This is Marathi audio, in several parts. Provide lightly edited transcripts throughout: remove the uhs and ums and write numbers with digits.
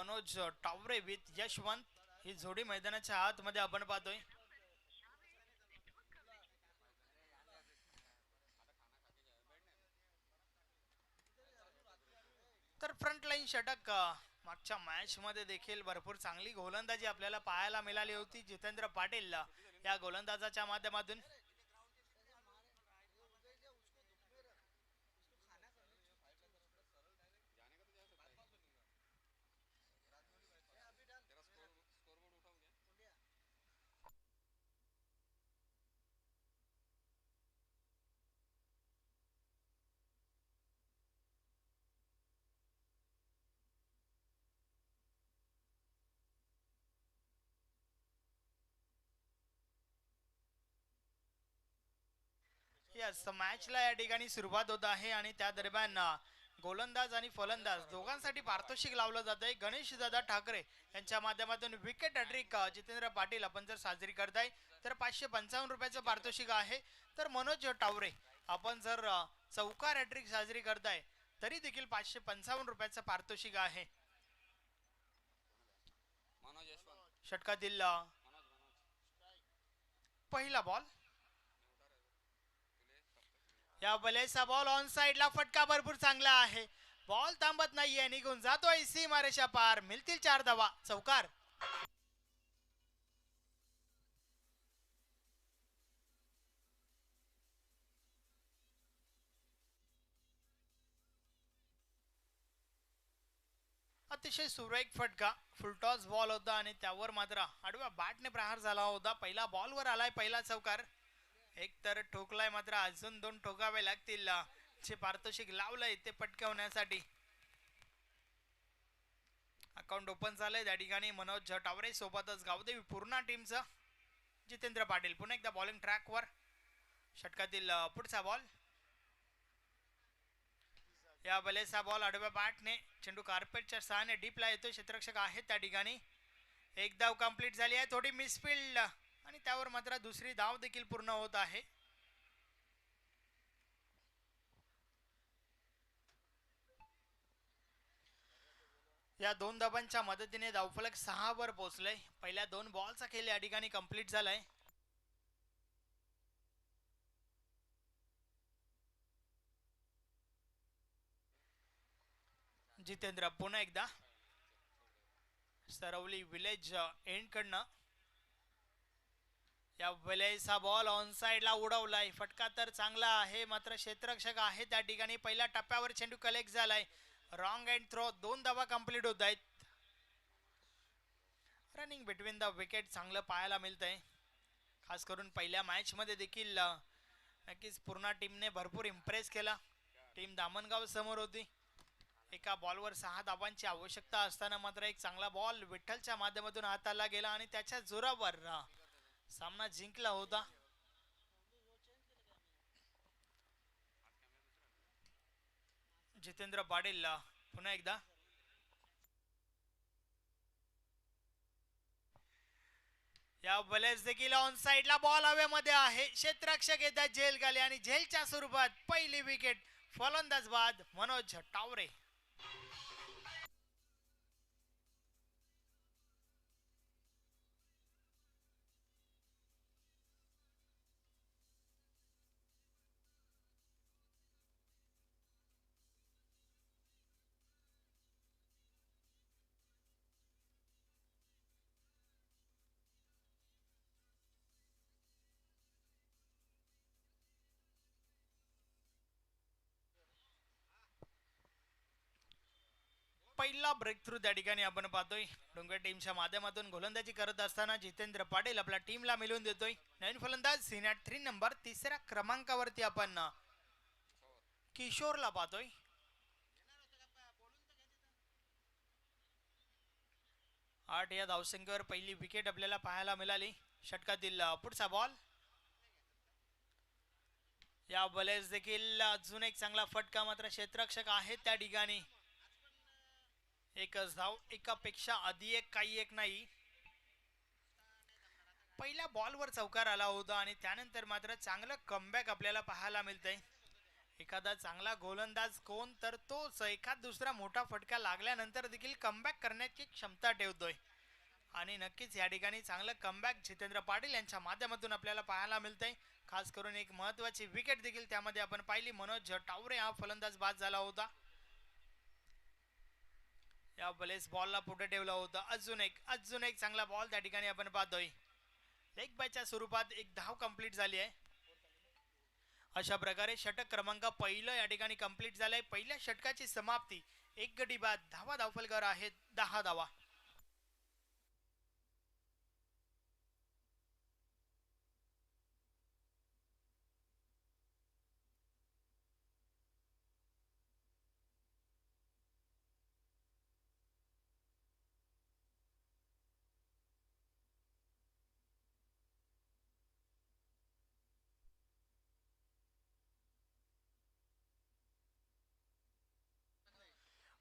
मनोज टावरे विथ यशवंत ही जोडी मैदानाच्या आतमध्ये आपण पाहतोय. तर फ्रंट लाईन षटक मागच्या मॅच मध्ये देखील भरपूर चांगली गोलंदाजी आपल्याला पाहायला मिळाली होती जितेंद्र पाटील या गोलंदाजाच्या माध्यमातून. यस, मॅचला या ठिकाणी सुरुवात होत आहे आणि त्या दरम्यान गोलंदाज आणि फलंदाज दोघांसाठी पारितोषिक लावलं जात आहे. गणेश दादा ठाकरे यांच्या माध्यमातून विकेट हॅट्रिक जितेंद्र पाटील आपण जर साजरी करताय तर 555 रुपयाचं पारितोषिक आहे. तर मनोज टावरे आपण जर चौकार हॅट्रिक साजरी करताय तरी देखील 555 रुपयाचं पारितोषिक आहे. षटकातील पहिला बॉल, या बलेचा बॉल ऑन साइडला, फटका भरपूर चांगला आहे. बॉल थांबत नाहीये, निघून जातोय सीमारेषा पार. मिळतील 4 धावा, चौकार. अतिशय सुरेख फटका, फुलटॉस बॉल होता आणि त्यावर मात्र आडव्या बॅटने प्रहार झाला होता. पहिला बॉलवर आलाय पहिला चौकार. एक तर ठोकलाय, मात्र अजून 2 ठोकावे लागतील जे पारितोषिक लावलंय ते पटकावण्यासाठी. अकाउंट ओपन झालंय त्या ठिकाणी मनोज टावरे सोबतच गावदेवी पूर्ण टीमचं जितेंद्र पाटील पुन्हा एकदा बॉलिंग ट्रॅकवर. षटकातील पुढचा बॉल, या बलेचा बॉल आडव्या बॅटने चेंडू कार्पेटच्या सहाय्याने डीपला येतो. क्षेत्ररक्षक आहे त्या ठिकाणी. एक धाव कंप्लीट झाली आहे, थोडी मिसफिल्ड आणि त्यावर मात्र दुसरी धाव देखील पूर्ण होत आहे. या 2 धावांच्या मदतीने धावफलक 6 वर पोहोचले. पहिल्या 2 बॉलचा खेळ या ठिकाणी कंप्लीट झालाय. जितेंद्र पुन्हा एकदा सरवली विलेज एंड कडनं, या विलेजचा बॉल ऑन साइडला उडवलाय. फटका तर चांगला आहे, मात्र क्षेत्ररक्षक आहे त्या ठिकाणी. पहिल्या टप्प्यावर चेंडू कलेक्ट झालाय. रॉंग अँड थ्रो, 2 धावा कंप्लीट होत आहेत. रनिंग बिटवीन द विकेट चांगलं पाहायला मिळतंय. खास करून पहिल्या मॅच मध्ये देखील नक्कीच पूर्ण टीमने भरपूर इम्प्रेस केला. टीम दामणगाव समोर होती. एका बॉलवर 6 धावांची आवश्यकता असताना मात्र एक चांगला बॉल विठ्ठलच्या माध्यमातून हाताला गेला आणि त्याच्या जोरावर सामना जिंकला होता. जितेंद्र पाटील पुन्हा एकदा, या बलेस देखील ऑन साइडला, बॉल हवेमध्ये आहे. क्षेत्ररक्षक येतात झेल खाली आणि झेलच्या स्वरूपात पहिली विकेट. फलंदाज बाद मनोज टावरे. पहिला ब्रेक थ्रू त्या ठिकाणी आपण पाहतोय. डोंगर टीमच्या माध्यमातून गोलंदाजी करत असताना जितेंद्र पाटील आपल्या टीमला मिळवून देतोय. नवीन फलंदाज सिनॅट 3 नंबर 3ऱ्या क्रमांकावरती आपण किशोरला पाहतोय. आठ या धावसंख्येवर पहिली विकेट आपल्याला पाहायला मिळाली. षटकातील पुढचा बॉल, या बलेस देखील अजून एक चांगला फटका, मात्र क्षेत्ररक्षक आहे त्या ठिकाणी. एकच धाव, एकापेक्षा आधी एक काही एक नाही. पहिल्या बॉलवर चौकार आला होता आणि त्यानंतर मात्र चांगलं कमबॅक आपल्याला पाहायला मिळतंय. एखादा चांगला गोलंदाज कोण तर तोच एखाद दुसरा मोठा फटका लागल्यानंतर देखील कमबॅक करण्याची क्षमता ठेवतोय आणि नक्कीच या ठिकाणी चांगलं कमबॅक जितेंद्र पाटील यांच्या माध्यमातून आपल्याला पाहायला मिळतंय. खास करून एक महत्वाची विकेट देखील त्यामध्ये आपण पाहिली. मनोज टावरे हा फलंदाज बाद झाला होता. या बलेस बॉलला पुढे ठेवलं होतं. अजून एक चांगला बॉल त्या ठिकाणी आपण पाहतोय. लेग बायच्या स्वरूपात एक धाव कंप्लीट झाली आहे. अशा प्रकारे षटक क्रमांक पहिलं या ठिकाणी कंप्लीट झालंय. पहिल्या षटकाची समाप्ती. एक गडी बाद, धावफलकर आहेत 10 धावा.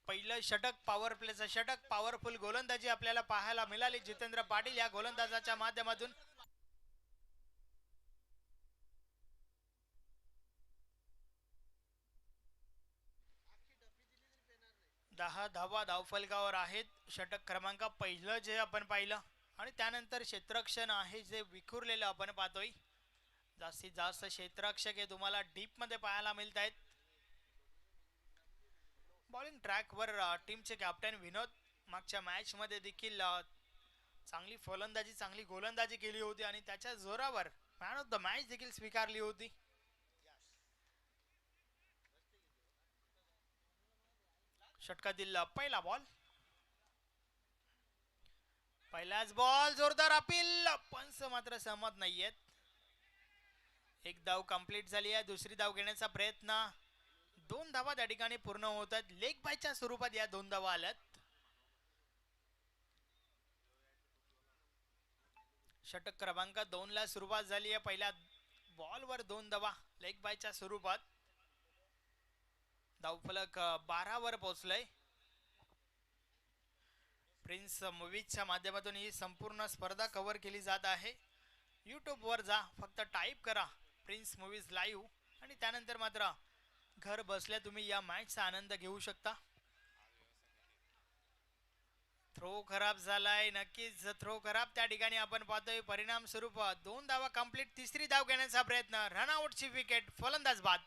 पहिलं षटक पॉवर प्लेचं षटक. पॉवरफुल गोलंदाजी आपल्याला पाहायला मिळाली जितेंद्र पाटील या गोलंदाजाच्या माध्यमातून. 10 धावा धावफलकावर आहेत. षटक क्रमांक पहिलं जे आपण पाहिलं आणि त्यानंतर क्षेत्ररक्षण आहे जे विखुरलेलं आपण पाहतोय. जास्तीत जास्त क्षेत्ररक्षक हे तुम्हाला डीप मध्ये पाहायला मिळत आहेत. बॉलिंग ट्रॅकवर टीमचे कॅप्टन विनोद मागच्या मॅच मध्ये देखील चांगली फलंदाजी चांगली गोलंदाजी केली होती आणि त्याच्या जोरावर मॅन ऑफ द मॅच देखील स्वीकारली होती. षटकातील पहिला बॉल. पहिलाच बॉल जोरदार अपील. पंच मात्र सहमत नाहीयेत. एक धाव कंप्लीट झाली आहे. दुसरी धाव घेण्याचा प्रयत्न. 2 धावा त्या ठिकाणी पूर्ण होत आहेत. लेग बायच्या स्वरूपात या 2 धावा आल्यात. षटक क्रमांक 2 ला सुरुवात झाली आहे. पहिल्या बॉलवर 2 धावा लेग बायच्या स्वरूपात. धावफलक 12 वर पोहोचलंय. प्रिन्स मूवीजच्या माध्यमातून ही संपूर्ण स्पर्धा कव्हर केली जात आहे. यूट्यूब वर जा, फक्त टाईप करा प्रिन्स मूवीज लाईव्ह आणि त्यानंतर मात्र घर बसल्या तुम्ही या मॅचचा आनंद घेऊ शकता. थ्रो खराब झालाय. नक्कीच थ्रो खराब त्या ठिकाणी आपण पाहतोय. परिणाम स्वरूप 2 धावा कंप्लीट. तिसरी धाव घेण्याचा प्रयत्न. रनआउटची विकेट. फलंदाज बाद.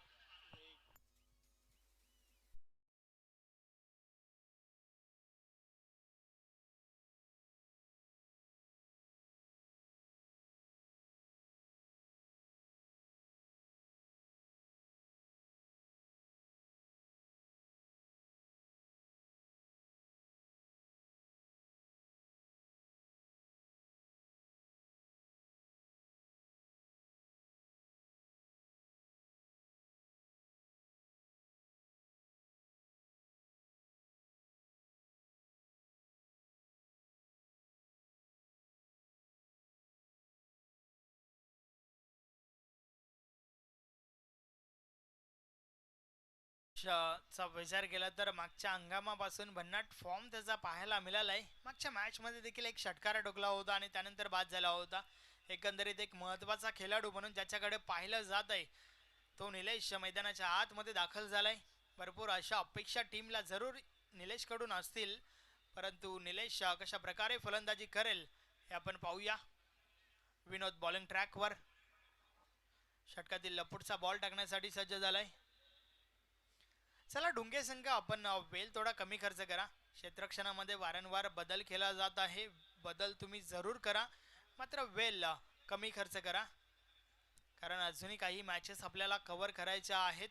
चा विचार केला तर मागच्या हंगामापासून भन्नाट फॉर्म त्याचा पाहायला मिळालाय. मागच्या मॅच मध्ये देखील एक षटकार ठोकला होता आणि त्यानंतर बाद झाला होता. एकंदरीत एक महत्वाचा खेळाडू म्हणून ज्याच्याकडे पाहिलं जात आहे तो निलेश मैदानाच्या आतमध्ये दाखल झालाय. भरपूर अशा अपेक्षा टीमला जरूर निलेश कडून असतील, परंतु निलेश कशा प्रकारे फलंदाजी करेल हे आपण पाहूया. विनोद बॉलिंग ट्रॅकवर. षटकातील पुढचा बॉल टाकण्यासाठी सज्ज झालाय. चला डुंगे संघ आपण वेल थोडा कमी खर्च करा. क्षेत्ररक्षणामध्ये वारंवार बदल केला जात आहे. बदल तुम्ही जरूर करा, मात्र वेल कमी खर्च करा, कारण अजूनही काही मॅचेस आपल्याला कव्हर करायच्या आहेत.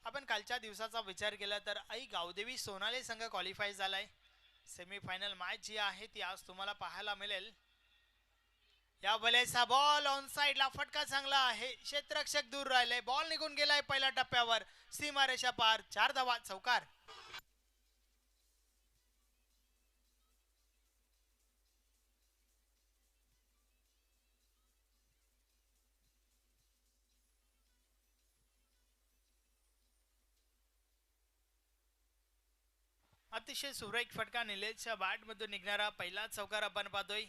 आपण कालच्या दिवसाचा विचार केला तर आई गावदेवी सोनाले संघ क्वालिफाय झालाय. सेमीफायनल मॅच जी आहे ती आज तुम्हाला पाहायला मिळेल. या बलेचा बॉल ऑन साइड ला. फटका चांगला आहे. क्षेत्ररक्षक दूर राहिले. बॉल निघून गेलाय पहिल्या टप्प्यावर. सीमारेषा पार. 4 धावा. चौकार. अतिशय सुरेख फटका निलेशच्या बॅट मधून निघणारा पहिला चौकार आपण पाहतोय.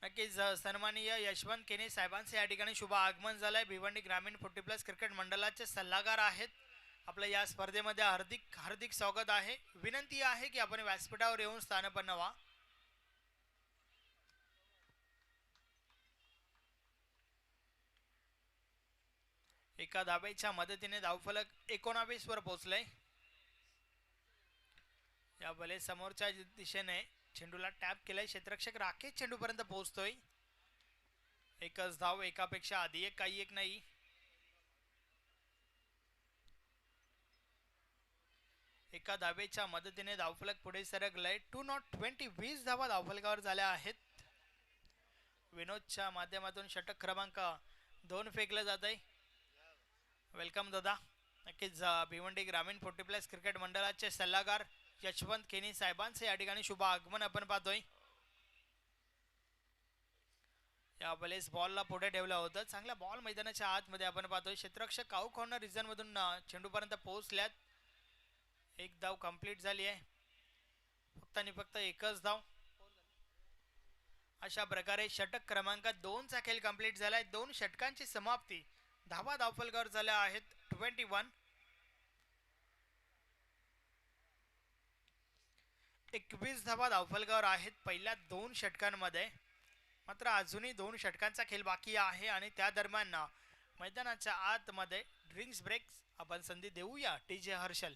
नक्कीच सन्माननीय यशवंत केने साहेबांचे या ठिकाणी शुभ आगमन झालंय. भिवंडी ग्रामीण 40+ क्रिकेट मंडळाचे सल्लागार आहेत. आपलं या स्पर्धेमध्ये हार्दिक हार्दिक स्वागत आहे. विनंती आहे की आपण व्यासपीठावर येऊन स्थानपन्न व्हा. एका धाब्याच्या मदतीने धावफलक 19 वर पोहोचलंय. या भले समोरच्या दिशेने चेंडूला टॅप केलाय. क्षेत्ररक्षक राकेश चेंडूपर्यंत पोहोचतोय. एकच धाव, एकापेक्षा आधी एक, काही एक नाही. एका धावेच्या मदतीने धावफलक पुढे सरकलाय. 20 धावा धावफलकावर झाल्या आहेत. विनोदच्या माध्यमातून षटक क्रमांक 2 फेकलं जात आहे. वेलकम दादा. नक्कीच भिवंडी ग्रामीण 40+ क्रिकेट मंडळाचे सल्लागार यशवंत केनी साहेबांचे या ठिकाणी शुभ आगमन आपण पाहतोय. या बलेस बॉलला पुढे ठेवलं होतं. चांगला बॉल मैदानाच्या आतमध्ये आपण पाहतोय. क्षेत्ररक्षक काऊ कॉर्नर रिजन मधून चेंडूपर्यंत पोहोचल्यात. एक धाव कंप्लीट झाली आहे. फक्त आणि फक्त एकच धाव. अशा प्रकारे षटक क्रमांक 2 चा खेळ कंप्लीट झालाय. 2 षटकांची समाप्ती. धावा धावफलकावर झाल्या आहेत 21. 21 धावा धावफलकावर आहेत पहिल्या 2 षटकांमध्ये. मात्र अजूनही 2 षटकांचा खेळ बाकी आहे आणि त्या दरम्यान मैदानाच्या आतमध्ये ड्रिंक्स ब्रेक आपण संधी देऊया टीजे हर्षल.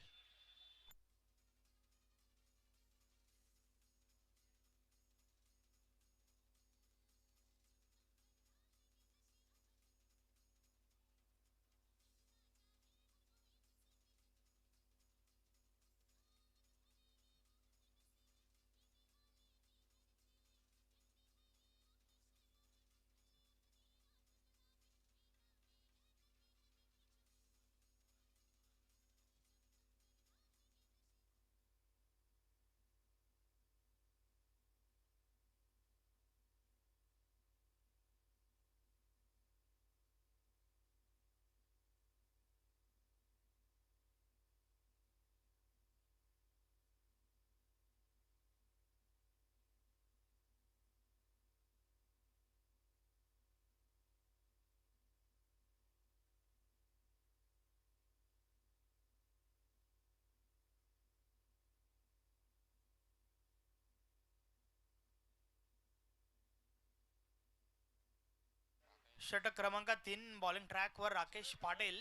षटक क्रमांक 3 बॉलिंग ट्रॅक वर राकेश पाटील.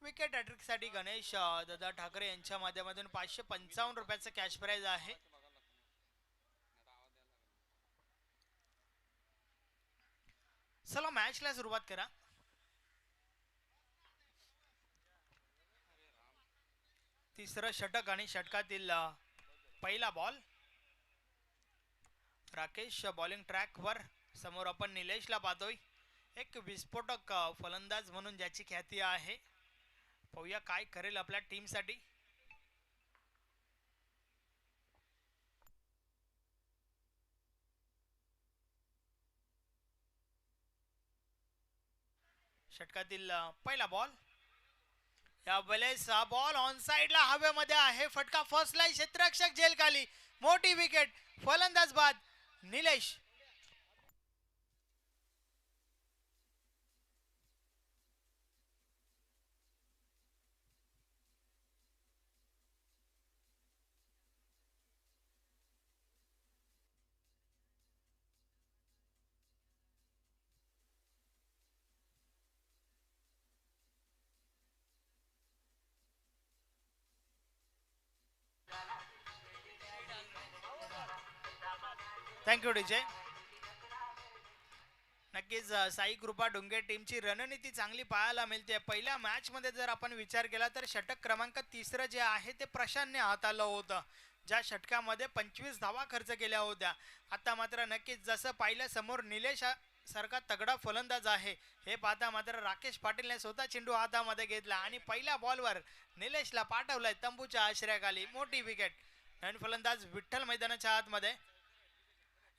विकेट हॅट्रिक साठी गणेश दादा ठाकरे यांच्या माध्यमातून 555 रुपयाचं कॅश प्राइज आहे. चला मॅचला सुरुवात करा. तिसरं षटक आणि षटकातील पहिला बॉल. राकेश बॉलिंग ट्रॅक वर. समोर आपण निलेशला पाहतोय. एक विस्फोटक फलंदाज म्हणून ज्याची ख्याती आहे. पाहूया काय करेल आपल्या टीम साठी. षटकातील पहिला बॉल. या वेळेस हा बॉल ऑन साइडला हवेमध्ये आहे. फटका फर्स्ट लाईन. क्षेत्ररक्षक जेल खाली. मोठी विकेट. फलंदाज बाद निलेश. Thank you DJ. नक्कीच साई कृपा डोंगे टीमची रणनीती चांगली पाहायला मिळते. पहिल्या मॅच मध्ये जर आपण विचार केला तर षटक क्रमांक 3 जे आहे ते प्रशांतने हाताळलं होतं. ज्या षटकामध्ये 25 धावा खर्च केल्या होत्या. आता मात्र नक्कीच जसं पाहिलं समोर निलेश सारखा तगडा फलंदाज आहे. हे पाहता मात्र राकेश पाटीलने स्वतः चेंडू हातामध्ये घेतला आणि पहिल्या बॉलवर निलेशला पाठवलंय तंबूच्या आश्रयाखाली. मोठी विकेट. नवीन फलंदाज विठ्ठल मैदानाच्या आतमध्ये.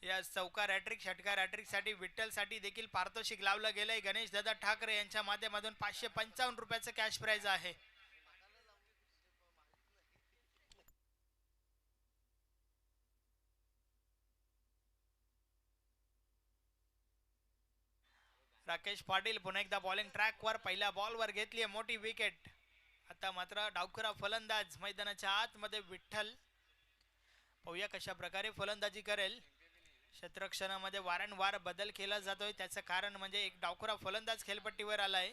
या चौकार हॅट्रिक षटकार हॅट्रिक साठी विठ्ठल साठी देखील पारितोषिक लावलं गेलंय. गणेश दादा ठाकरे यांच्या माध्यमातून 555 रुपयाचं कॅश प्राइज आहे. राकेश पाटील पुन्हा एकदा बॉलिंग ट्रॅकवर पहिल्या बॉलवर घेतली आहे मोठी विकेट. आता मात्र डावखुरा फलंदाज मैदानाच्या आतमध्ये विठ्ठल. पाहूया कशा प्रकारे फलंदाजी करेल. क्षेत्ररक्षणामध्ये वारंवार बदल केला जातोय, त्याचं कारण म्हणजे एक डावखुरा फलंदाज खेळपट्टीवर आलाय.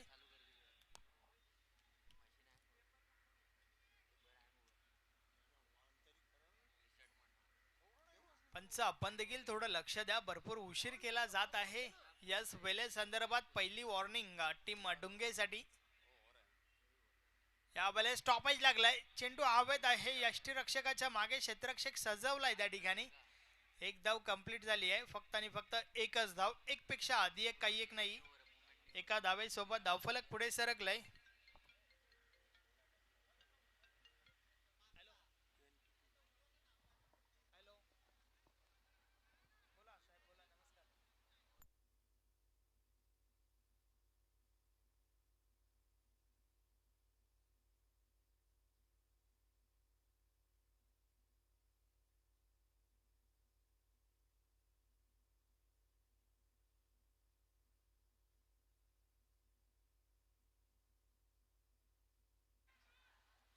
पंच आपण देखील थोडं लक्ष द्या, भरपूर उशीर केला जात आहे. यस वेले संदर्भात पहिली वॉर्निंग टीम डुंगेसाठी. या वेळेस स्टॉपेज लागलाय, चेंडू हवेत आहे. यष्टीरक्षकाच्या मागे क्षेत्ररक्षक सजवलाय त्या ठिकाणी. एक धाव कंप्लीट झाली आहे, फक्त आणि फक्त एकच धाव. एक पेक्षा आधी एक काही एक नाही. एका धावेसोबत धावफलक पुढे सरकलाय.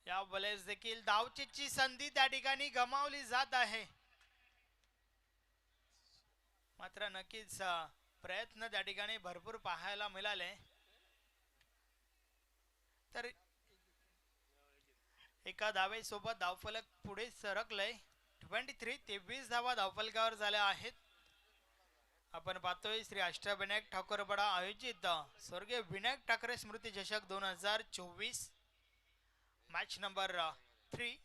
या वेळेस देखील धावचीची संधी त्या ठिकाणी गमावली जात आहे. मात्र नक्कीच प्रयत्न त्या ठिकाणी भरपूर पाहायला मिळाले. तर एका धावेसोबत धावफलक पुढे सरकलंय. 23 धावा धावफलकावर झाल्या आहेत. आपण पाहतोय श्री अष्टविनायक ठाकूरपाडा आयोजित स्वर्गीय विनायक ठाकरे स्मृती चषक 2024 मॅच नंबर 3.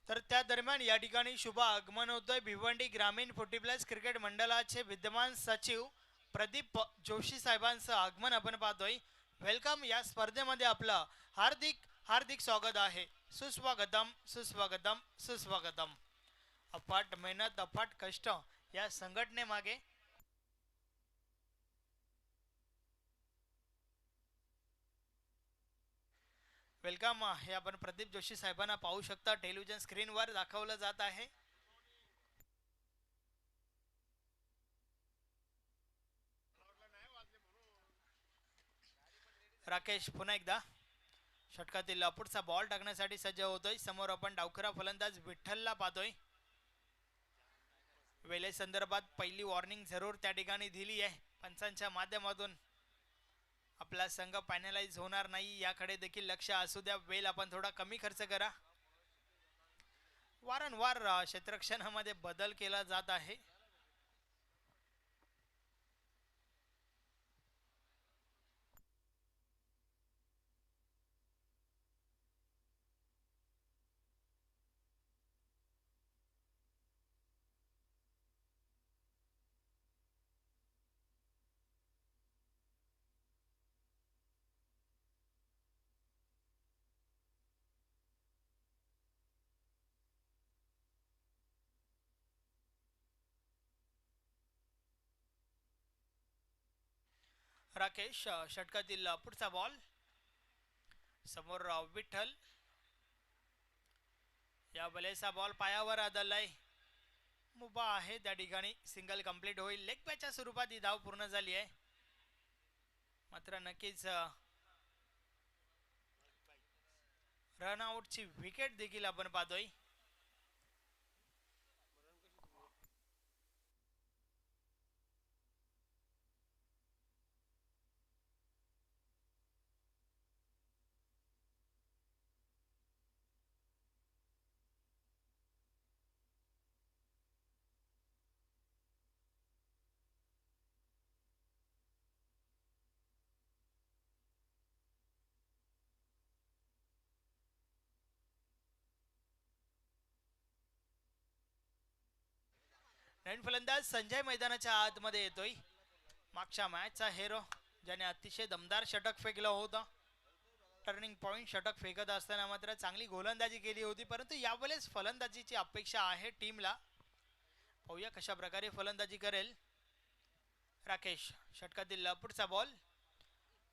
तर त्या दरम्यान या ठिकाणी शुभ आगमन होतोय. भिवंडी ग्रामीण 40+ क्रिकेट मंडळाचे विद्यमान सचिव प्रदीप जोशी साहेबांचं आगमन आपण पाहतोय. वेलकम. या स्पर्धेमध्ये आपलं हार्दिक हार्दिक स्वागत आहे. सुस्वागतम सुस्वागतम सुस्वागतम. अफाट मेहनत अफाट कष्ट या संघटनेमागे वेलकम हे आपण प्रदीप जोशी साहेबांना पाहू शकता. टेलिव्हिजन स्क्रीनवर दाखवलं जात आहे. राकेश पुन्हा एकदा षटकातील पुढचा बॉल टाकण्यासाठी सज्ज होतोय. समोर आपण डावखुरा फलंदाज विठ्ठलला पाहतोय. वेले संदर्भात पहिली वॉर्निंग जरूर त्या ठिकाणी दिली आहे. पंचांच्या माध्यमातून आपला संघ फायनलाइज होणार नाही याकडे देखील लक्ष असू द्या. वेल आपण थोडा कमी खर्च करा. वारंवार क्षेत्ररक्षणामध्ये बदल केला जात आहे. राकेश षटकातील पुढचा बॉल. समोर विठ्ठल. या बलेचा बॉल पायावर आदळलाय. मुबा आहे त्या ठिकाणी. सिंगल कंप्लीट होईल. लेग पॅचच्या स्वरूपात ही धाव पूर्ण झाली आहे. मात्र नक्कीच रनआउटची विकेट देखील आपण पाहतोय. नवीन फलंदाज संजय मैदानाच्या आतमध्ये येतोय. मागच्या मॅचचा हेरो ज्याने अतिशय दमदार षटक फेकलं होतं. टर्निंग पॉइंट षटक फेकत असताना मात्र चांगली गोलंदाजी केली होती, परंतु यावेळेस फलंदाजीची अपेक्षा आहे टीमला. पाहूया कशा प्रकारे फलंदाजी करेल राकेश. षटकातील पुढचा बॉल.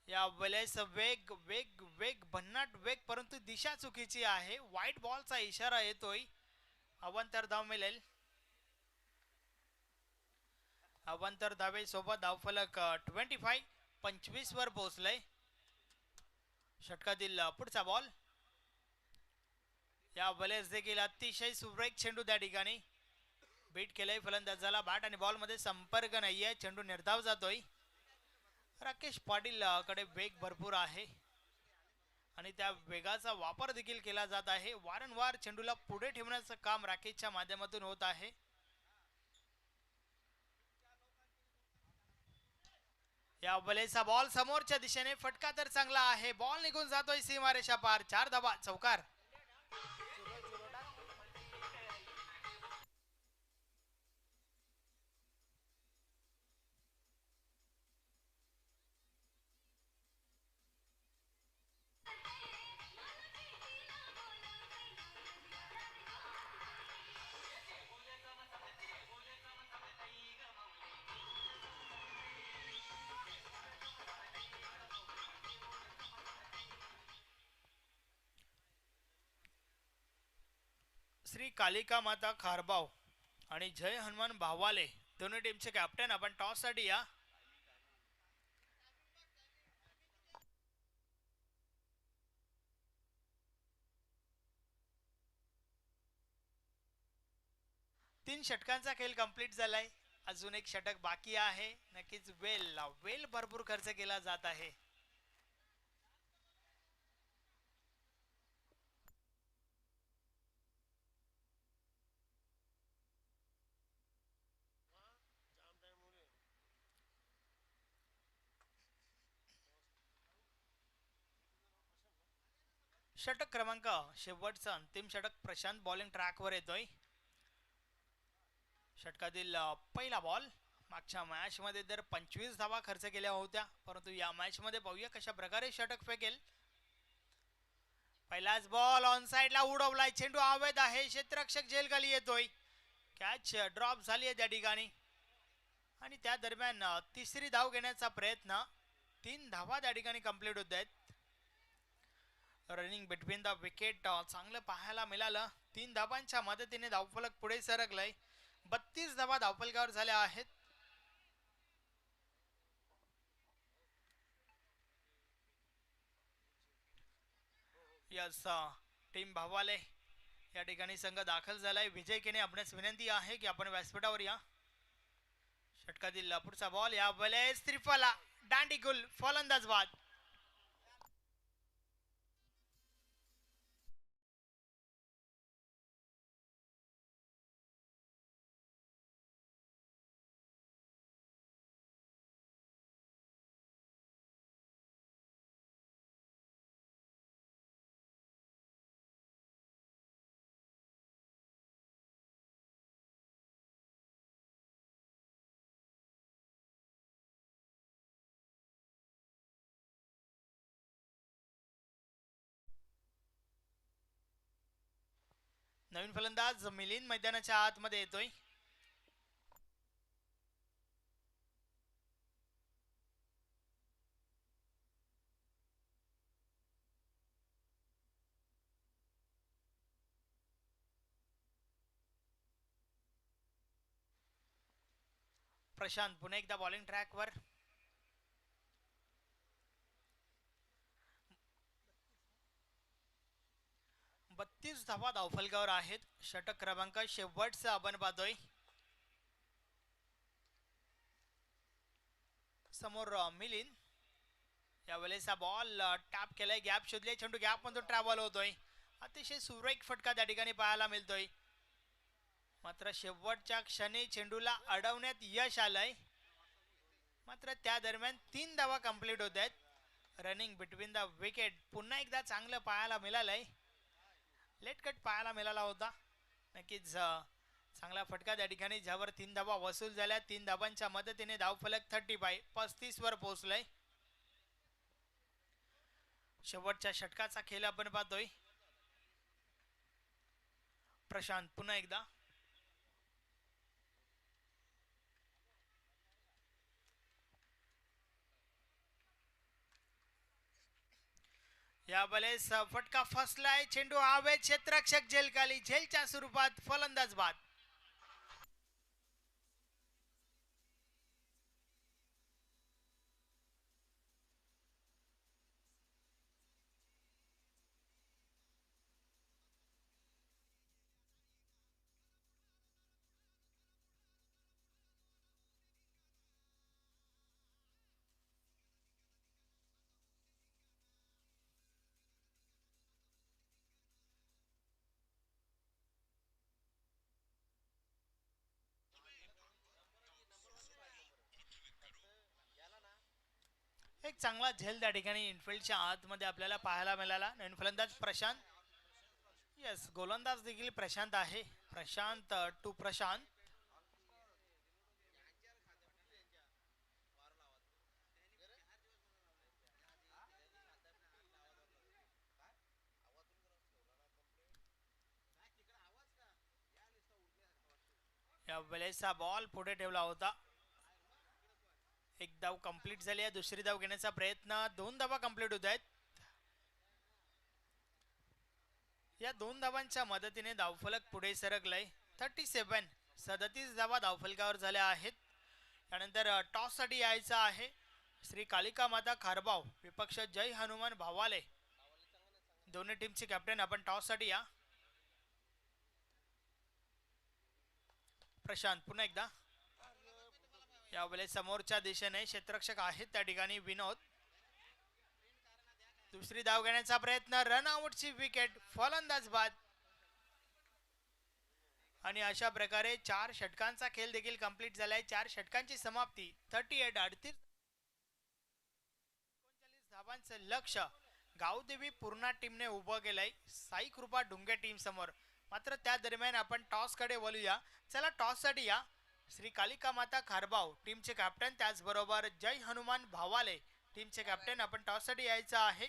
या वेळेस वेग वेग वेग भन्नाट वेग, परंतु दिशा चुकीची आहे. व्हाईट बॉलचा इशारा येतोय. अवांतर धाव मिळेल. अवांतर धावे सोबत धावफलक 25 वर पोहोचलंय. षटकातील पुढचा बॉल. या वेळेस देखील अतिशय सुरेख चेंडू त्या ठिकाणी बीट केलंय फलंदाजाला. बॅट आणि बॉल मध्ये संपर्क नाहीये. चेंडू निर्धाव जातोय. राकेश पाटील कडे वेग भरपूर आहे आणि त्या वेगाचा वापर देखील केला जात आहे. वारंवार चेंडूला पुढे ठेवण्याचं काम राकेशच्या माध्यमातून होत आहे. या वेळेचा बॉल समोरच्या दिशेने, फटका तर चांगला आहे. बॉल निघून जातोय सीमारेषा पार. 4 धावा, चौकार. श्री कालिका माता खारबाव आणि जय हनुमान भावाले दोन्ही टीमचे कॅप्टन आपण टॉस साठी या. तीन षटकांचा खेळ कंप्लीट झालाय. अजून एक षटक बाकी आहे. नक्कीच वेल भरपूर खर्च केला जात आहे. षटक क्रमांक शेवटचा अंतिम षटक. प्रशांत बॉलिंग ट्रॅकवर येतोय. षटकातील पहिला बॉल. मागच्या मॅच मध्ये तर 25 धावा खर्च केल्या होत्या, परंतु या मॅच मध्ये पाहूया कशा प्रकारे षटक फेकेल. पहिलाच बॉल ऑन साइडला उडवलाय. चेंडू हवेत आहे. क्षेत्ररक्षक जेलखाली येतोय. कॅच ड्रॉप झाली आहे त्या ठिकाणी आणि त्या दरम्यान तिसरी धाव घेण्याचा प्रयत्न. 3 धावा त्या ठिकाणी कंप्लीट होत आहेत. रनिंग बिटवीन द विकेट चांगलं पाहायला मिळालं. 3 धावांच्या मदतीने धावफलक पुढे सरकलंय. 32 धावा धावफलकावर झाल्या आहेत. यस, टीम भावाले या ठिकाणी संघ दाखल झालाय. विजय केने आपणास विनंती आहे की आपण व्यासपीठावर या. षटकातील पुढचा बॉल. या वेळेस त्रिफला दांडीगुल फलंदाज बाद. नवीन फलंदाज मिलिंद मैदानाच्या आतमध्ये येतोय. प्रशांत पुन्हा एकदा बॉलिंग ट्रॅकवर. 32 धावा धावफलकावर आहेत. षटक क्रमांक शेवटचा आपण पाहतोय. समोर मिलिंद. यावेळेस हा बॉल टॅप केलाय. गॅप शोधले. चेंडू गॅप मधून ट्रॅव्हल होतोय. अतिशय सुरेख फटका त्या ठिकाणी पाहायला मिळतोय. मात्र शेवटच्या क्षणी चेंडूला अडवण्यात यश आलंय. मात्र त्या दरम्यान 3 धावा कंप्लीट होत आहेत. रनिंग बिटवीन द विकेट पुन्हा एकदा चांगलं पाहायला मिळालंय. लेट कट पाहायला मिळाला होता. नक्कीच चांगला फटका त्या ठिकाणी, ज्यावर 3 धावा वसूल झाल्या. 3 धावांच्या मदतीने धावफलक 35 वर पोहोचलाय. शेवटच्या षटकाचा खेळ आपण पाहतोय. प्रशांत पुन्हा एकदा. यावेळेस फटका फसलाय, चेंडू हवेत, क्षेत्ररक्षक झेलखाली, झेलच्या स्वरूपात फलंदाज बाद. एक चांगला झेल त्या ठिकाणी इनफिल्डच्या आतमध्ये आपल्याला पाहायला मिळाला. नवीन फलंदाज प्रशांत. येस, गोलंदाज देखील प्रशांत आहे. प्रशांत टू प्रशांत. या वेळेचा बॉल पुढे ठेवला होता. एक धाव कंप्लीट झाली आहे. दुसरी धाव घेण्याचा प्रयत्न. 2 धावा कंप्लीट होत आहेत. या 2 धावांच्या मदतीने धावफलक पुढे सरकलाय. 37 धावा धावफलकावर झाल्या आहेत. त्यानंतर टॉस साठी यायचं आहे श्री कालिका माता खारबाव विपक्ष जय हनुमान भावाले. दोन्ही टीमचे कॅप्टन आपण टॉस साठी या. प्रशांत पुन्हा एकदा. यावेळेस समोरच्या दिशेने क्षेत्ररक्षक आहेत त्या ठिकाणी विनोद. दुसरी धाव घेण्याचा प्रयत्न. रनआउटची विकेट. फलंदाज बाद. आणि अशा प्रकारे 4 षटकांचा खेळ देखील कंप्लीट झालाय. 4 षटकांची समाप्ती. 38 धावांचं लक्ष गावदेवी पूर्णा टीमने उभं केलंय साई कृपा डुंगे टीम समोर. मात्र त्या दरम्यान आपण टॉस कडे वळूया. चला टॉस साठी या. श्री कालिका माता खारबाव टीमचे कॅप्टन, त्याचबरोबर जय हनुमान भावाले टीमचे कॅप्टन आपण टॉस साठी यायचं आहे.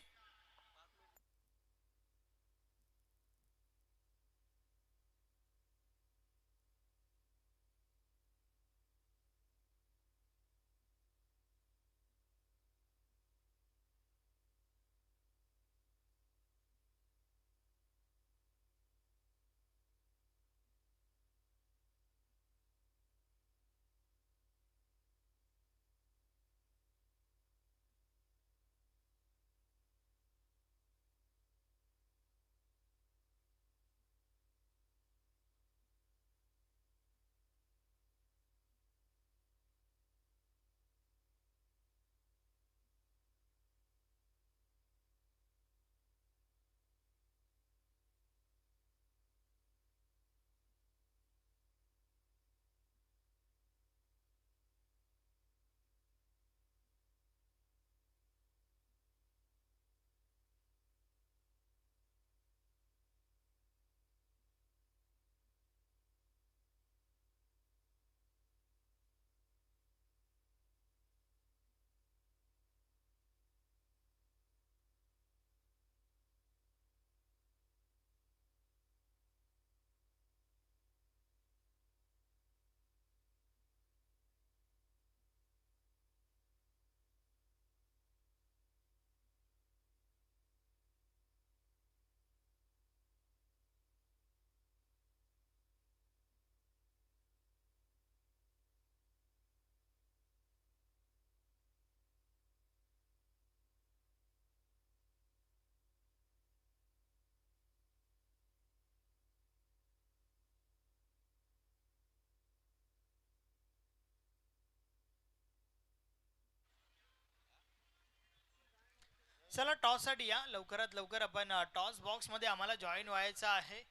चला टॉस साठी या. लवकरात लवकर आपण टॉस बॉक्स मध्ये आम्हाला जॉईन व्हायचं आहे.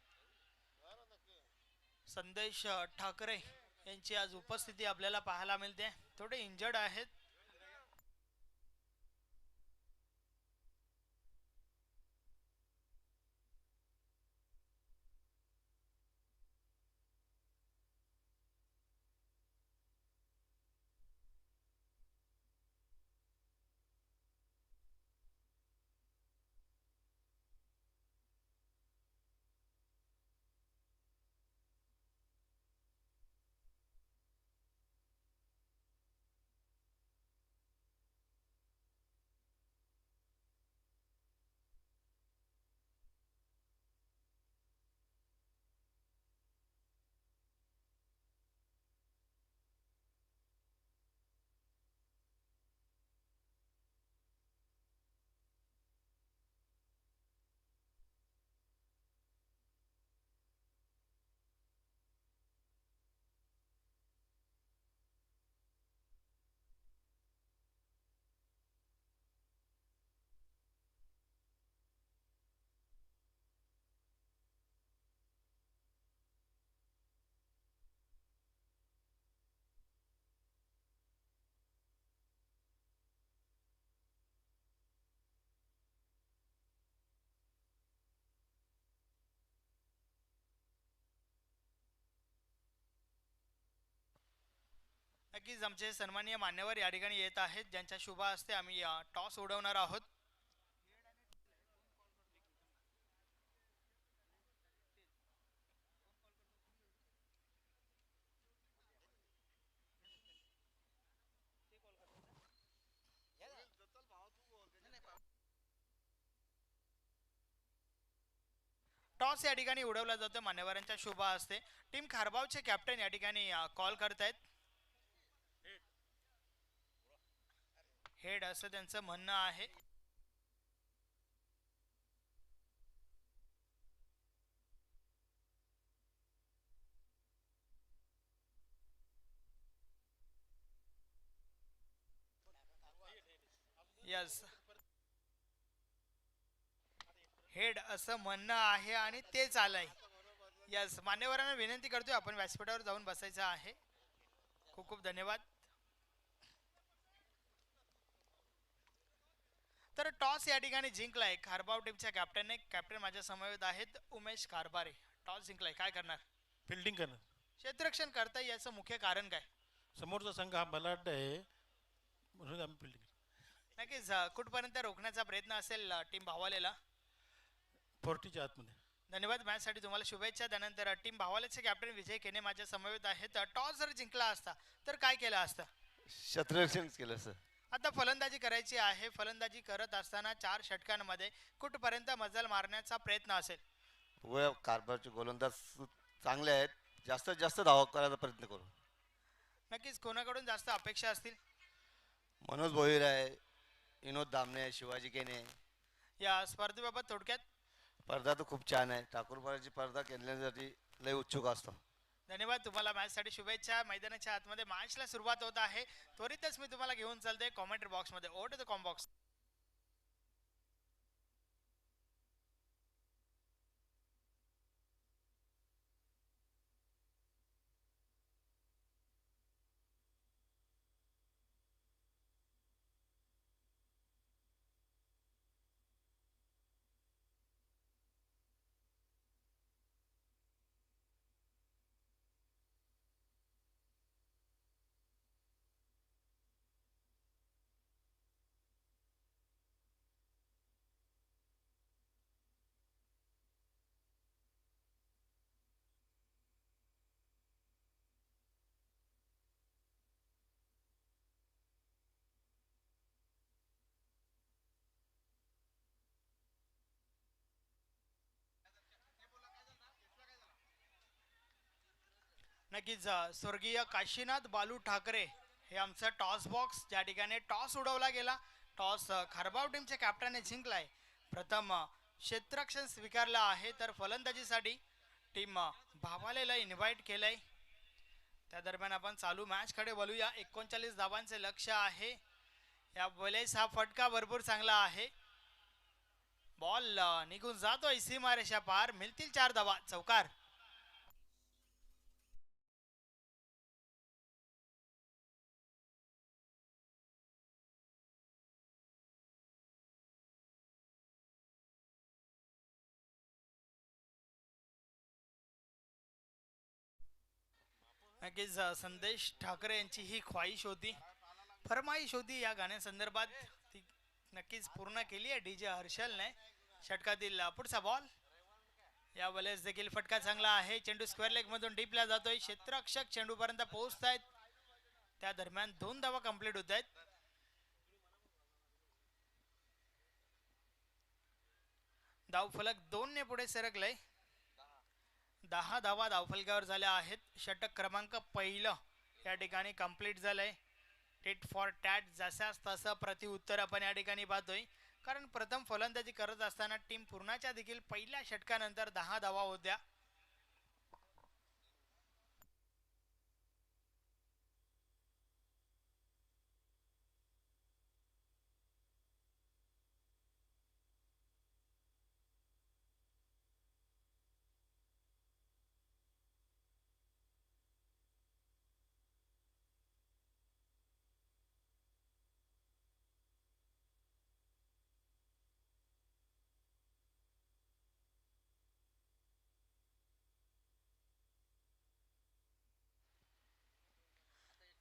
संदेश ठाकरे यांची आज उपस्थिती आपल्याला पाहायला मिळते. थोडे इंजर्ड आहेत. नक्कीच आमचे सन्माननीय मान्यवर या ठिकाणी येत आहेत, ज्यांच्या शुभ हस्ते आम्ही टॉस उडवणार आहोत. टॉस या ठिकाणी उडवला जातो मान्यवरांच्या शुभ हस्ते. टीम खारबावचे कॅप्टन या ठिकाणी कॉल करतायत. हेड असं त्यांचं म्हणणं आहे. यस, हेड असं म्हणणं आहे आणि तेच आलंय. यस, मान्यवरांना विनंती करतोय आपण व्यासपीठावर जाऊन बसायचं आहे. खूप खूप धन्यवाद. तर टॉस या ठिकाणी जिंकलाय खारबाव टीमच्या कॅप्टनने. कॅप्टन माझ्या समवेत आहेत उमेश कारभारे. टॉस जिंकलाय, काय करणार? फिल्डिंग करणं. क्षेत्ररक्षण करता याचं मुख्य कारण काय? समोरचा संघ हा बलाढ्य आहे म्हणून आम्ही फिल्डिंग. नक्कीच कुठपर्यंत रोखण्याचा प्रयत्न असेल टीम भावालेला? 40च्या आतमध्ये. धन्यवाद, मॅचसाठी तुम्हाला शुभेच्छा. त्यानंतर टीम भावालेचे कॅप्टन विजय केने माझ्या समवेत आहेत. टॉस जर जिंकला असता तर काय केलं असतं? क्षेत्ररक्षण केलं सर. आता फलंदाजी करायची आहे. फलंदाजी करत असताना 4 षटकांमध्ये कुठपर्यंत मजल मारण्याचा प्रयत्न असेल? व कारभारचे गोलंदाज चांगले आहेत, जास्तीत जास्त धावा करायचा प्रयत्न करू. नक्कीच कोणाकडून जास्त अपेक्षा असतील? मनोज भोईर आहे, विनोद दामणे, शिवाजी केने. या स्पर्धेबाबत थोडक्यात? स्पर्धा तर खूप छान आहे. ठाकूरपणाची स्पर्धा खेळण्यासाठी लय उत्सुक असतो. धन्यवाद, तुम्हाला मॅचसाठी शुभेच्छा. मैदानाच्या आतमध्ये मॅचला सुरुवात होत आहे. त्वरितच मी तुम्हाला घेऊन चालते कॉमेंट्री बॉक्समध्ये. Over to the comm box. नक्कीच स्वर्गीय काशीनाथ बालू ठाकरे हे आमचं टॉस बॉक्स, ज्या ठिकाणी टॉस उडवला गेला. टॉस खारबाव टीमच्या कॅप्टनने जिंकलाय. प्रथम क्षेत्ररक्षण स्वीकारलं आहे, तर फलंदाजीसाठी टीम भावालेला इन्व्हाइट केलंय. त्या दरम्यान आपण चालू मॅचकडे बोलूया. 39 धावांचे लक्ष आहे. या वेळेस हा फटका भरपूर चांगला आहे. बॉल निघून जातोय सीमारेषा पार. मिळतील 4 धावा, चौकार. नक्कीच संदेश ठाकरे यांची ही ख्वाहिश होती, फरमाईश होती या गाण्यासंदर्भात. ती नक्कीच पूर्ण केली आहे डीजे हर्षलने. षटकातील पुढचा बॉल. या वेळेस देखील फटका चांगला आहे. चेंडू स्क्वेअर लेग मधून डीपला जातोय. क्षेत्ररक्षक चेंडूपर्यंत पोहोचत आहेत. त्या दरम्यान 2 धावा कंप्लीट होत आहेत. धावफलक 2 ने पुढे सरकलंय. 10 धावा धावफलकावर झाल्या आहेत. षटक क्रमांक पहिलं या ठिकाणी कंप्लीट झालंय. टेट फॉर टॅट, जशास तसं प्रत्युत्तर आपण या ठिकाणी पाहतोय. कारण प्रथम फलंदाजी करत असताना टीम पूर्णाच्या देखील पहिल्या षटकानंतर 10 धावा होत्या.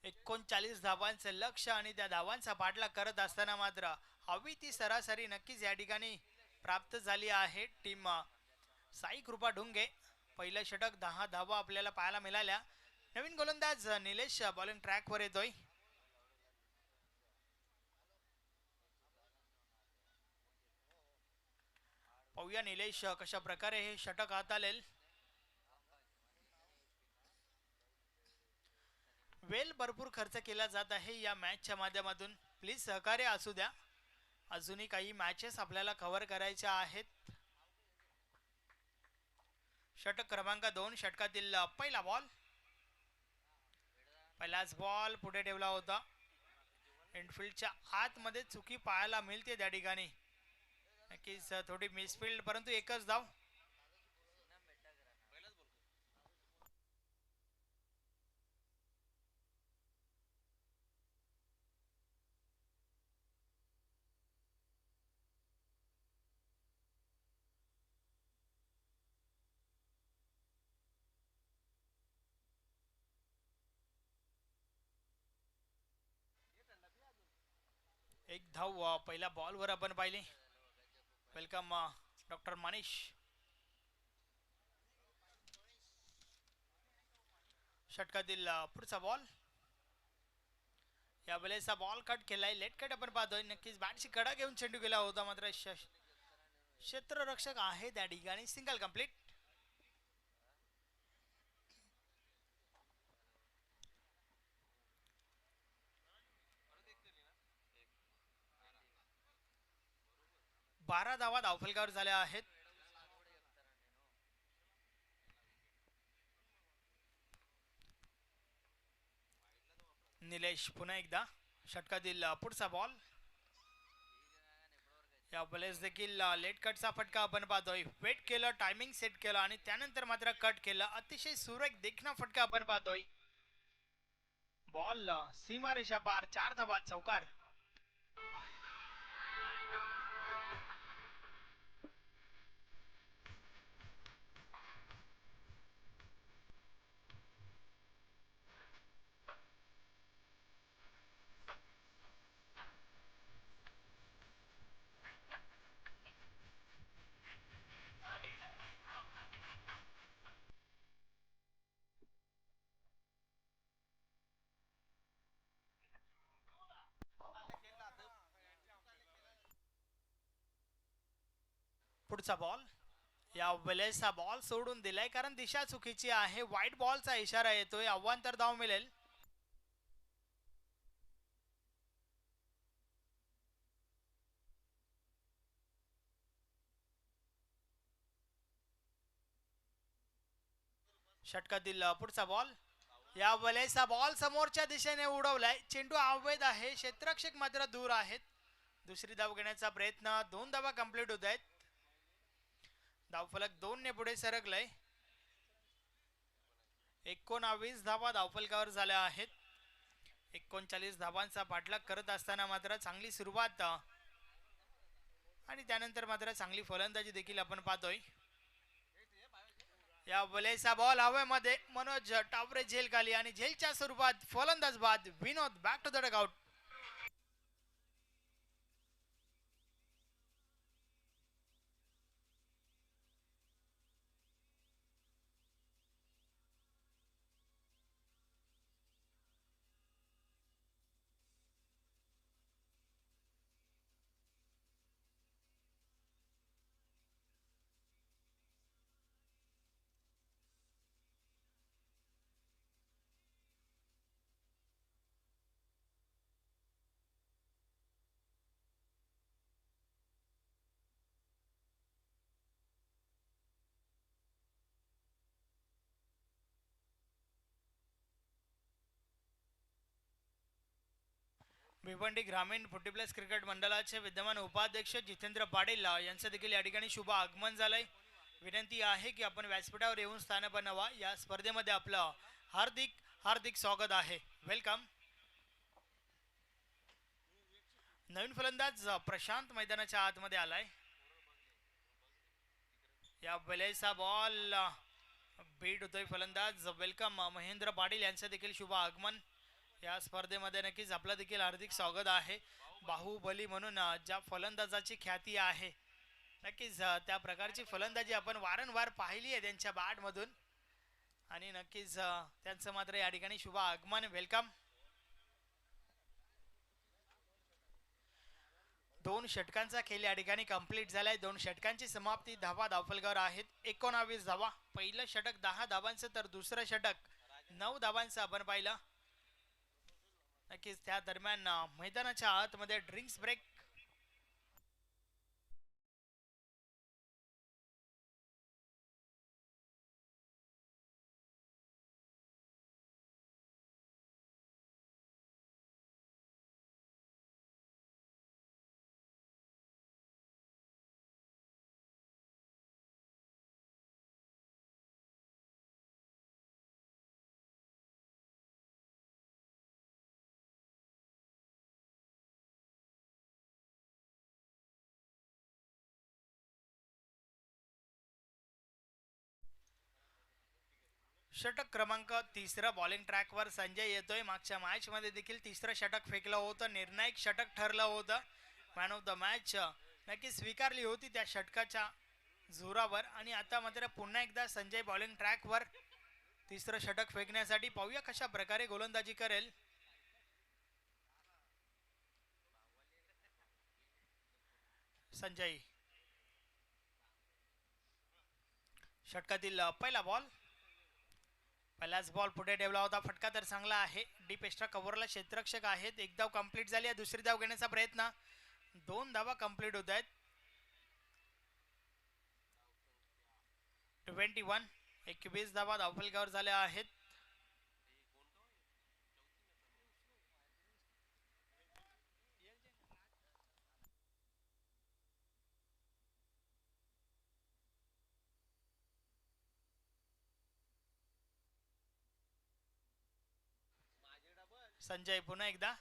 39 धावांचं लक्ष आणि त्या धावांचा पाठलाग करत असताना मात्र हवी ती सरासरी नक्कीच या ठिकाणी प्राप्त झाली आहे टीम साई कृपा ढुंगे. पहिलं षटक 10 धावा आपल्याला पाहायला मिळाल्या. नवीन गोलंदाज निलेश बॉलिंग ट्रॅकवर येतोय. पाहूया निलेश कशा प्रकारे हे षटक हाताळेल. वेल भरपूर खर्च केला जात आहे या मॅचच्या माध्यमातून. प्लीज सहकार्य असू द्या. अजूनही काही मॅचेस आपल्याला कव्हर करायच्या आहेत. षटक क्रमांक 2 षटकातील पहिला बॉल. पहिलाच बॉल पुढे ठेवला होता. इनफिल्डच्या आतमध्ये चुकी पाहायला मिळते त्या ठिकाणी. नक्कीच थोडी मिसफिल्ड परंतु एकच धाव. एक धाव पहिल्या बॉलवर आपण पाहिली. Welcome doctor Manish. षटकातील पुढचा बॉल. या वेळेचा बॉल कट केलाय. लेट कट आपण पाहतोय. नक्कीच बॅटची कडा घेऊन चेंडू गेला होता मात्र क्षेत्ररक्षक आहे त्या ठिकाणी. Single complete. बारा धावा धावफलकावर झाल्या आहेत. निलेश पुन्हा एकदा. षटकातील पुढचा बॉल. या वेळेस देखील लेट कटचा फटका आपण पाहतोय. वेट केलं, टायमिंग सेट केलं आणि त्यानंतर मात्र कट केलं. अतिशय सुरेख देखणा फटका आपण पाहतोय. बॉल सीमारेषा पार. 4 धावा चौकार. पुढचा बॉल. या वेळेस हा बॉल सोडून दिलाय कारण दिशा चुकीची आहे. व्हाईट बॉलचा इशारा येतोय. अव्वांतर धाव मिळेल. षटकातील पुढचा बॉल. या वेळेचा बॉल समोरच्या दिशेने उडवलाय. चेंडू अवैध आहे. क्षेत्ररक्षक मात्र दूर आहेत. दुसरी धाव घेण्याचा प्रयत्न. 2 धावा कंप्लीट होत आहेत. धावफलक 2 ने पुढे सरकलाय. 19 धावा धावफलकावर झाल्या आहेत. 39 धावांचा पाठलाग करत असताना मात्र चांगली सुरुवात आणि त्यानंतर मात्र चांगली फलंदाजी देखील आपण पाहतोय. या वेळेचा बॉल हवेमध्ये. मनोज टावरे झेल खाली आणि झेलच्या स्वरूपात फलंदाज बाद. Vinod back to the dugout. Bhiwandi ग्रामीण 40+ क्रिकेट मंडळाचे विद्यमान उपाध्यक्ष जितेंद्र पाटील यांचं देखील या ठिकाणी शुभ आगमन झालंय. विनंती आहे की आपण व्यासपीठावर येऊन स्थान बनवा. या स्पर्धेमध्ये आपलं हार्दिक हार्दिक स्वागत आहे. वेलकम. नवीन फलंदाज प्रशांत मैदानाच्या आतमध्ये आलाय. या वेळेचा बॉल बीट होतोय फलंदाज. वेलकम महेंद्र पाटील यांचं देखील शुभ आगमन. या स्पर्धेमध्ये नक्कीच आपलं देखील हार्दिक स्वागत आहे. बाहुबली म्हणून ज्या फलंदाजाची ख्याती आहे, नक्कीच त्या प्रकारची फलंदाजी आपण वारंवार पाहिली आहे त्यांच्या बॅटमधून. आणि नक्कीच त्यांचं मात्र या ठिकाणी शुभ आगमन. वेलकम. 2 षटकांचा खेळ या ठिकाणी कंप्लीट झालाय. 2 षटकांची समाप्ती. धावा धावफलकावर आहेत 19 धावा. पहिलं षटक 10 धावांचं तर दुसरं षटक 9 धावांचं आपण पाहिलं. नक्कीच त्या दरम्यान मैदानाच्या आतमध्ये ड्रिंक्स ब्रेक. षटक क्रमांक 3 बॉलिंग ट्रॅकवर संजय येतोय. मागच्या मॅच मध्ये देखील तिसरं षटक फेकलं होतं. निर्णायक षटक ठरलं होतं. मॅन ऑफ द मॅच नक्की स्वीकारली होती त्या षटकाच्या जोरावर. आणि आता मात्र पुन्हा एकदा संजय बॉलिंग ट्रॅकवर तिसरं षटक फेकण्यासाठी. पाहूया कशा प्रकारे गोलंदाजी करेल संजय. षटकातील पहिला बॉल. पहिलाच बॉल पुढे ठेवला होता. फटका तर चांगला आहे. डीप एक्स्ट्रा कव्हरला क्षेत्ररक्षक आहेत. एक धाव कंप्लीट झाली आहे. दुसरी धाव घेण्याचा प्रयत्न. 2 धावा कंप्लीट होत आहेत. 21 धावा धावफलकावर झाल्या आहेत. संजय पुन्हा एकदा.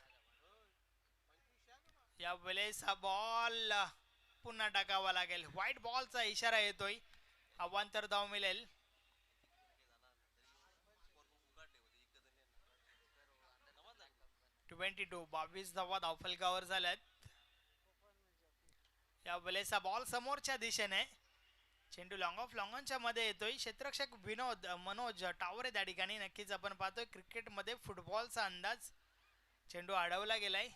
या वेळेस हा बॉल पुन्हा टाकावा लागेल. व्हाईट बॉलचा इशारा येतोय. अवांतर धाव मिळेल. टू 22 धावा धावफलकावर झाल्यात. या वेळेस हा बॉल समोरच्या दिशेने. चेंडू लॉंग ऑफ लॉंगॉनच्या मध्ये येतोय. क्षेत्ररक्षक मनोज टावरे त्या ठिकाणी. नक्कीच आपण पाहतोय क्रिकेटमध्ये फुटबॉलचा अंदाज. चेंडू अडवला गेलाय.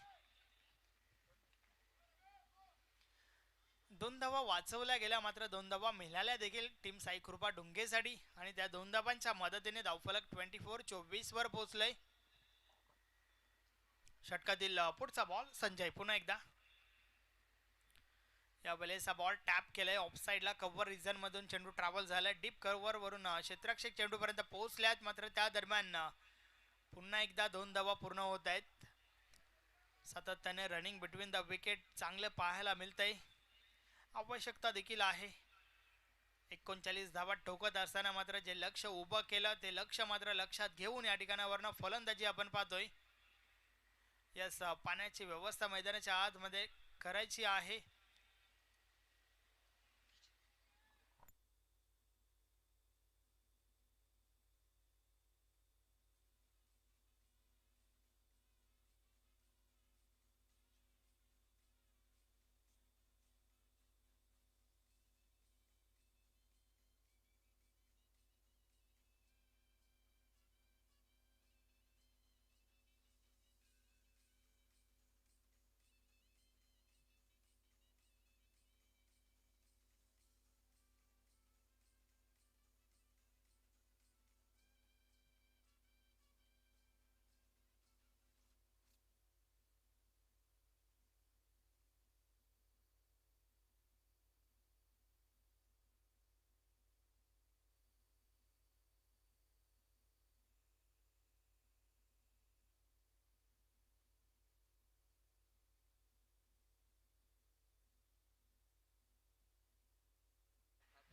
2 धावा वाचवल्या गेल्या. मात्र 2 धावा मिळाल्या देखील टीम साई कृपा डुंगेसाठी. आणि त्या 2 धावांच्या मदतीने धावफलक 24 वर पोहोचलंय. षटकातील पुढचा बॉल. संजय पुन्हा एकदा. या वेळेस हा बॉल टॅप केलाय ऑफसाईडला. कव्हर रिजन मधून चेंडू ट्रॅव्हल झालाय. डीप कव्हर वरून क्षेत्ररक्षक चेंडू पर्यंत पोहोचल्यात. मात्र त्या दरम्यान पुन्हा एकदा 2 धावा पूर्ण होत आहेत. सातत्याने रनिंग बिटवीन द विकेट चांगले पाहायला मिळतंय. आवश्यकता देखील आहे. 39 धावा ठोकत असताना मात्र जे लक्ष उभं केलं ते लक्ष मात्र लक्षात घेऊन या ठिकाणावरनं फलंदाजी आपण पाहतोय. यस, पाण्याची व्यवस्था मैदानाच्या आतमध्ये करायची आहे.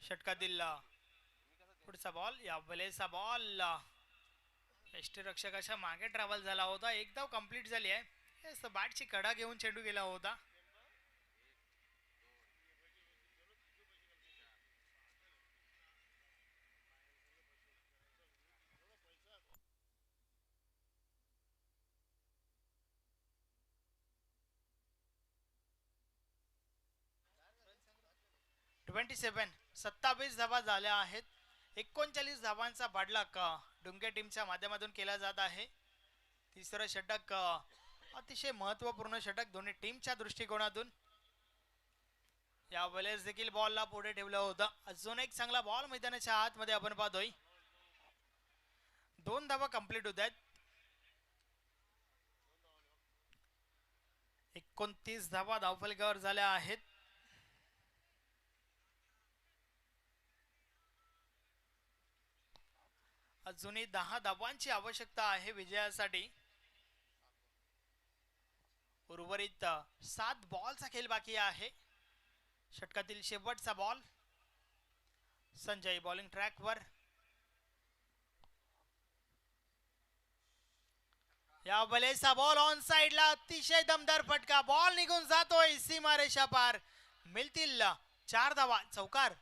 षटकातील पुढचा बॉल. या वेळेचा बॉल यष्टीरक्षकाच्या मागे ट्रॅव्हल झाला होता. एक धाव कंप्लीट झाली आहे. बॅटची कडा घेऊन चेंडू गेला होता. 27 धावा झाल्या आहेत. 39 धावांचा पाठलाग डुंगे टीमच्या माध्यमातून केला जात आहे. तिसरं षटक अतिशय महत्वपूर्ण षटक दोन्ही टीमच्या दृष्टिकोनातून. यावेळेस देखील बॉलला पुढे ठेवलं होतं. अजून एक चांगला बॉल मैदानाच्या आतमध्ये आपण पाहतोय. 2 धावा कंप्लीट होत आहेत. 29 धावा धावफलकावर झाल्या आहेत. अजूनही 10 धावांची आवश्यकता आहे विजयासाठी. उर्वरित 7 बॉलचा खेळ बाकी आहे. षटकातील शेवटचा बॉल. संजय बॉलिंग ट्रॅकवर. या बलेचा बॉल ऑन साइडला अतिशय दमदार फटका. बॉल निघून जातोय सीमारेषा पार. मिळतील 4 धावा. चौकार.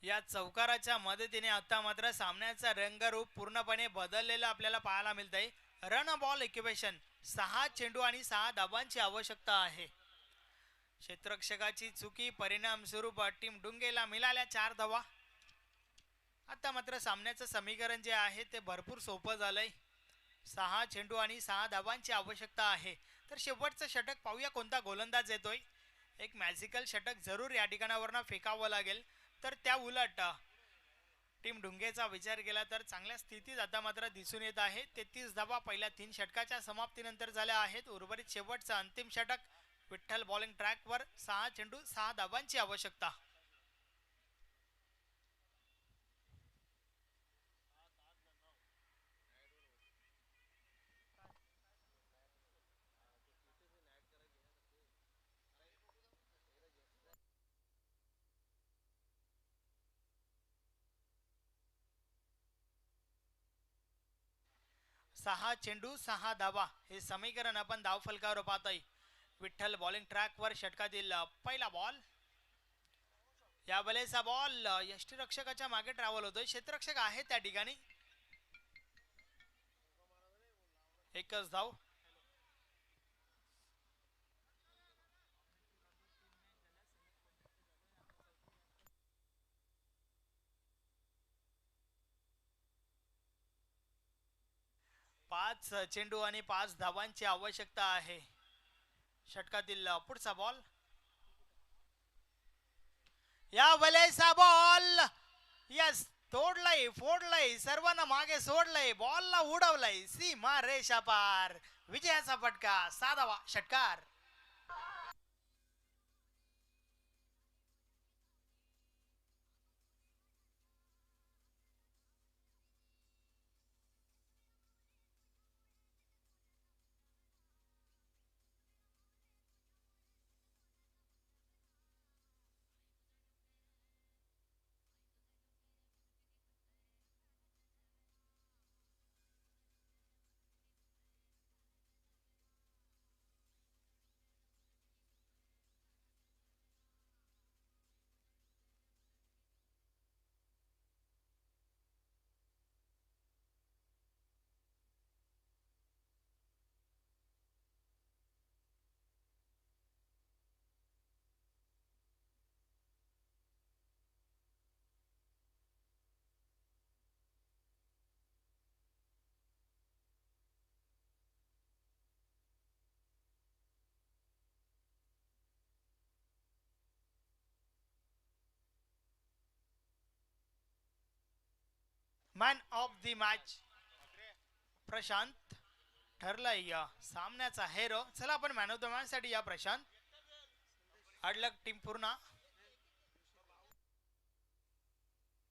या चौकाराच्या मदतीने आता मात्र सामन्याचा रंगरूप पूर्णपणे बदललेला आपल्याला पाहायला मिळतंय. Run ball equation. 6 चेंडू आणि 6 धावांची आवश्यकता आहे. क्षेत्ररक्षकाची चुकी परिणाम स्वरूप टीम डुंगेला मिळाल्या 4 धावा. आता मात्र सामन्याचं समीकरण जे आहे ते भरपूर सोपं झालंय. 6 चेंडू आणि 6 धावांची आवश्यकता आहे. तर शेवटचं षटक पाहूया कोणता गोलंदाज येतोय. एक मॅजिकल षटक जरूर या ठिकाणावरनं फेकावं लागेल. तर त्या उलट टीम डुंगेचा विचार केला तर चांगल्या स्थितीत आता मात्र दिसून येत आहे. 33 धावा पहिल्या 3 षटकाच्या समाप्तीनंतर झाल्या आहेत. उर्वरित शेवटचं अंतिम षटक. विठ्ठल बॉलिंग ट्रॅकवर. 6 चेंडू 6 धावांची आवश्यकता. सहा चेंडू 6 धावा हे समीकरण आपण धावफलकावर पाहतोय. विठ्ठल बॉलिंग ट्रॅकवर. षटकातील पहिला बॉल. या बलेचा बॉल यष्टीरक्षकाच्या मागे ट्रॅव्हल होतोय. क्षेत्ररक्षक आहे त्या ठिकाणी. एकच धाव. पाच चेंडू आणि 5 धावांची आवश्यकता आहे. षटकातील पुढचा बॉल. या बलेचा बॉल. यस. तोडलंय, फोडलंय, सर्वांना मागे सोडलंय. बॉलला उडवलंय सीमा रेषा पार. विजयाचा फटका. 6 धावा. षटकार. Man of the match Prashant ठरलाय सामन्याचा हेरो. चला आपण मॅन ऑफ द मॅच साठी या प्रशांत. हार्ड लक टीम पूर्ण.